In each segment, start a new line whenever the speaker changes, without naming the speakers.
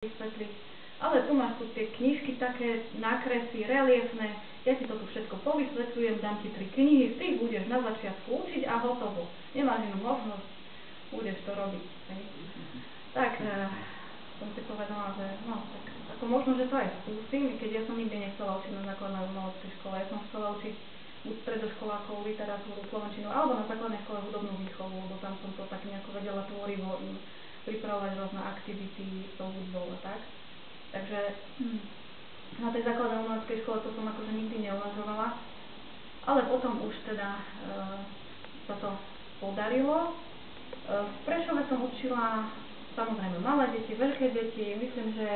vysvetliť. Ale tu máš tu tie knižky, také nákresy, reliefné, ja ti to tu všetko povysvetľujem, dám ti 3 knihy, z tých budeš na začiatku učiť a hotovo. Nemáš inú možnosť, budeš to robiť. Hej. Tak som si povedala, že no, tak ako možno, že to aj skúsim, keď ja som nikdy nechcela učiť na základnej umeleckej škole. Ja som chcela učiť buď stredoškolákov literatúru, slovenčinu, alebo na základnej škole hudobnú výchovu, lebo tam som to tak nejako vedela tvorivo im pripravovať rôzne aktivity s tou hudbou a tak. Takže na tej základnej umeleckej škole to som akože nikdy neuvažovala, ale potom už teda sa to podarilo. V Prešove som učila samozrejme malé deti, veľké deti. Myslím, že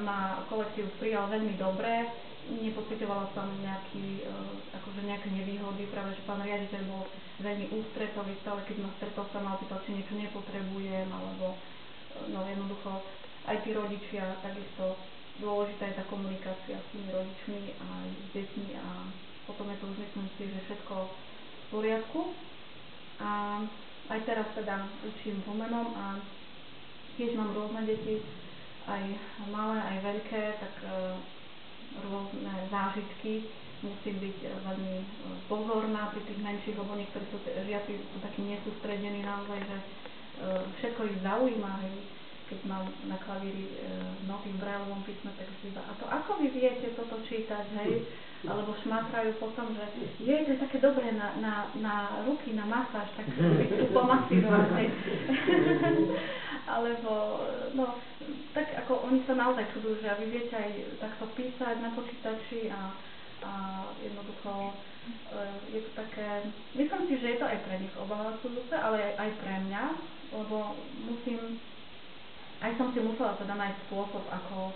ma kolektív prijal veľmi dobre. Nepocitovala som nejaké nevýhody, práve že pán riaditeľ bol veľmi ústretový, stále keď ma stretol sa ma opýtal, či niečo nepotrebujem, alebo no jednoducho aj tí rodičia, takisto dôležitá je tá komunikácia s tými rodičmi a aj s deťmi a potom je to už myslím si, že všetko v poriadku. A aj teraz teda učím pomenom a tiež mám rôzne deti, aj malé, aj veľké, tak rôzne zážitky. Musím byť veľmi pozorná pri tých menších, lebo niektorí žiaci sú takí nesústredení naozaj, že všetko ich zaujíma, hej. Keď mám na klavíri noty v brailovom písme, tak si iba, a to ako vy viete toto čítať, hej? Alebo šmátrajú potom, že to je také dobré na ruky, na masáž, tak si chcú pomasírovať, hej. Alebo, no, tak ako oni sa naozaj čudujú, že vy viete aj takto písať na počítači a jednoducho je to také, myslím si, že je to aj pre nich obohacujúce, ale aj pre mňa, lebo aj som si musela teda nájsť spôsob, ako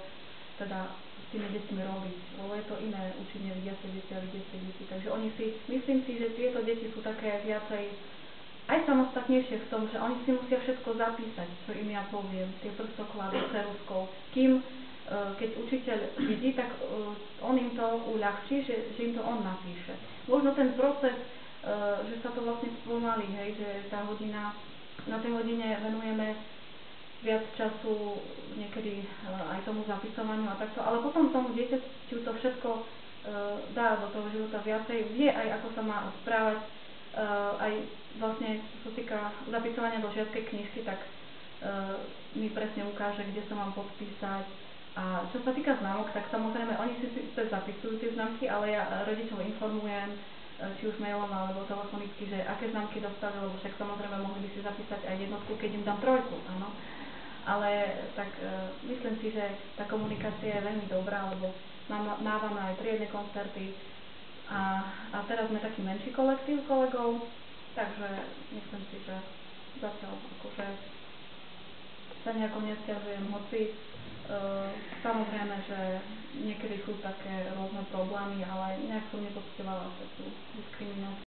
teda s tými deťmi robiť, lebo je to iné učiť nevidiace deti a vidiace deti. Takže myslím si, že tieto deti sú také viacej aj samostatnejšie v tom, že oni si musia všetko zapísať, čo im ja poviem, tie prstoklady, ceruzkou. Kým keď učiteľ vidí, tak on im to uľahčí, že im to on napíše. Možno ten proces, že sa to vlastne spomalí, hej, že tá hodina, na tej hodine venujeme viac času niekedy aj tomu zapisovaniu a takto, ale potom tomu dieťaťu to všetko dá do toho života viacej, vie aj ako sa má správať, aj vlastne čo sa týka zapisovania do žiackej knižky, tak mi presne ukáže, kde sa mám podpísať. A čo sa týka známok, tak samozrejme oni si zapisujú tie známky, ale ja rodičov informujem, či už mailom alebo telefonicky, že aké známky dostali, lebo však samozrejme mohli by si zapísať aj jednotku, keď im dám 3, áno. Ale tak myslím si, že tá komunikácia je veľmi dobrá, lebo mávame aj triedne koncerty a teraz sme taký menší kolektív kolegov, takže myslím si, že zatiaľ akože sa nejako nesťažujem, hoci samozrejme, že niekedy sú také rôzne problémy, ale nejak som nepocitovala, že sú diskriminácie.